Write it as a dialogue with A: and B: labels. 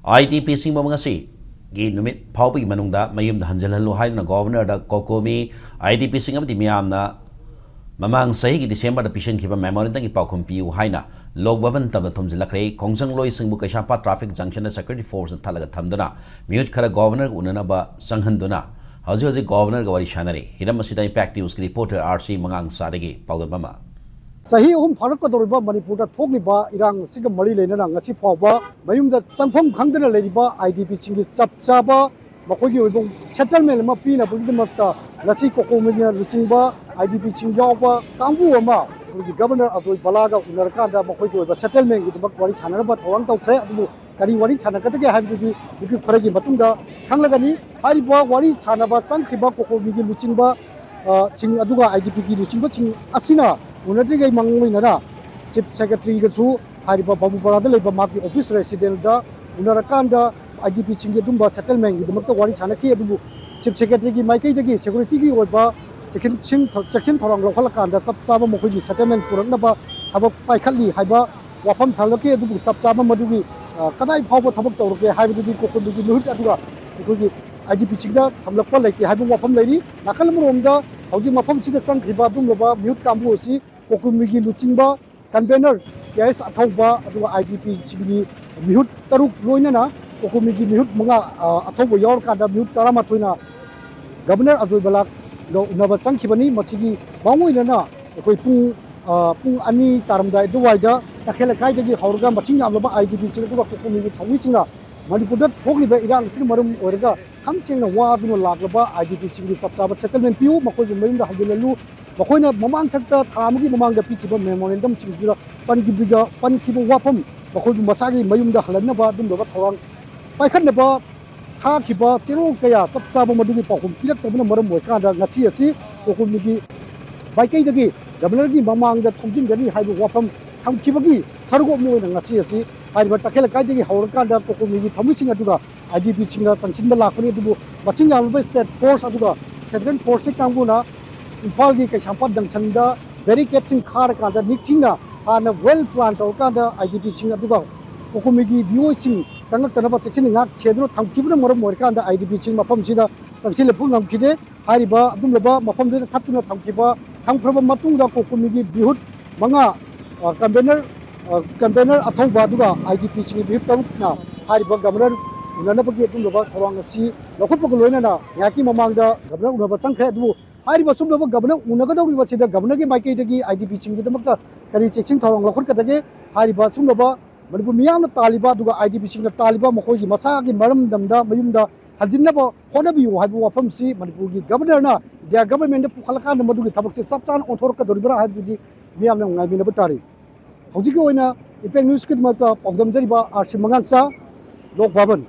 A: ITP Mongasi gi numit phawpi manungda mayum hanjalhalu haidna governor da kokomi ITP singam di miamna mamang sahi gi December da pishan khiba memorandum gi paukhum piu haina lok bhavan tabda thumjilakre khongjang loi singbu kaishapa traffic junction da security force thalaga thamduna mute khara governor unana ba sanghanduna haji governor ga wari shanare hiram asida impact news ki reporter RC mangang sadagi paudabama
B: Sahi farak ka doriba Manipur da thokliba irang siga mari leina ngasi phawba mayumda changpham khangdana leiba IDP chingi chapchaba makogi oibong settlement ma pina pugdimakta lasi kokomenya luchingba IDP chingjawba kangbu ama governor Ajoi Balaga unarkanda makogi oiba settlement gi mak wari chanaraba thawang tawkhre adu kari wari chanakatage habidi iki kharagi matungda khanglagani hariba wari chanaba changkhiba kokomigi luchingba ching aduga IDP gi luchingba ching asina Unadri Mangoinara, Chief Secretary Gasu, Hariba Babu Parada Leba Maki Office Resident, Unarakanda, IDP Chingadumba Settlement, the Mata Wari Chanaki, Chief Secretary Mike, Security Oba, Section Torang Lokalakanda, Sapsaba Mokuji Settlement, Puranaba, Haba Paikali, Haba, Wapam Talaki, Sapsaba Madugi, Kadai Power Tabak, Hybrid Kokudu Adua, IDP Chinga, Tamlapa like the Habu Wapam lady, Nakalamunda, Housing Mapam Chida Sang Ribabum, Mute Kambusi. Kokumigi Luchingba, Convener, yes, Atoba, IGP Chingi, Mihut Taruk Loinana, Kokumigi Mihut Munga, Atoba Yorka, Mute Taramatuna, Governor Ajoi Balak, Navachang Kibani, Masigi, Banguinana, Pung Ani Taramda, Duwaida, Takela Kaidagi, Horga, Machinga, IGP Chinga, Kokumigi, Tomichina, Manipudat, Pogli, Iran, Simarum, Orga, Kamching, Wabino Lagaba, IGP Chingi, Sapsaba, Settlement Pew, Makoji Minda, Hajalalu. Makoina Mamang Takta, Tamugi Mamanga Pikiba Memorandum Chingura, Pankibiga, Pankibo Wapam, Makodu Masagi, Mayumda Halanaba, Dumba Torang, Paikanaba, Takiba, Tero Kaya, Sapsaba Madumi Pakum, Pilakabuna Maram Wakanda, Nasiasi, Okumiki, Baikagi, Gabanagi Mamang, the Tonkin Gani, Haibu Wapam, Tankibagi, Sargo Moon and Nasiasi, Ibatakela Kaji, Horkanda, Okumiki, Tomising Aduga, IDP Chinga, Sanchimba Lakuni, Machinga State Force Aduga, Second Force Kanguna. Infalgi Kashampa Dangsanda, very catching car kanda, Nikina, and a well planned Okanda, IGP Singabuga, Okumigi, Viewing, Sangatanaba section in Ak, Chedro, Tankiba Morikanda, IDP Sing Mapam Sida, Sansila Punam Kide, Hariba, Dumlaba, Mapam Tatuna Tankiba, Tankraba Matunga, Okumigi, Bihut, Manga, Convener Atomba Duga, IGP Sing Bihutana, Hariba Governor, Unanabagi Dumlaba, Korangasi, Lokopokolena, Yaki Mamanga, Governor Unabatang. Hariba Sumba Governor, Unagada, we was the Governor Maikagi, IDP Ching the Maka, Kari Ching Tong Lokotage, Hariba Sumba, Mabumian Taliba, IDP Ching Taliba, Mohogi, Masaki, Maram Damda, Mayunda, Hadinaba, Honabi, Habu from C, Manipugi, Governor, their government, Pukalakan, Madu, Tabak, Saptan, on Torka, Ribra, had the Miam Nabinabutari. How's it going? If a news kid mata, Pogdam Jariba, Arshimangsa, Lok Baban.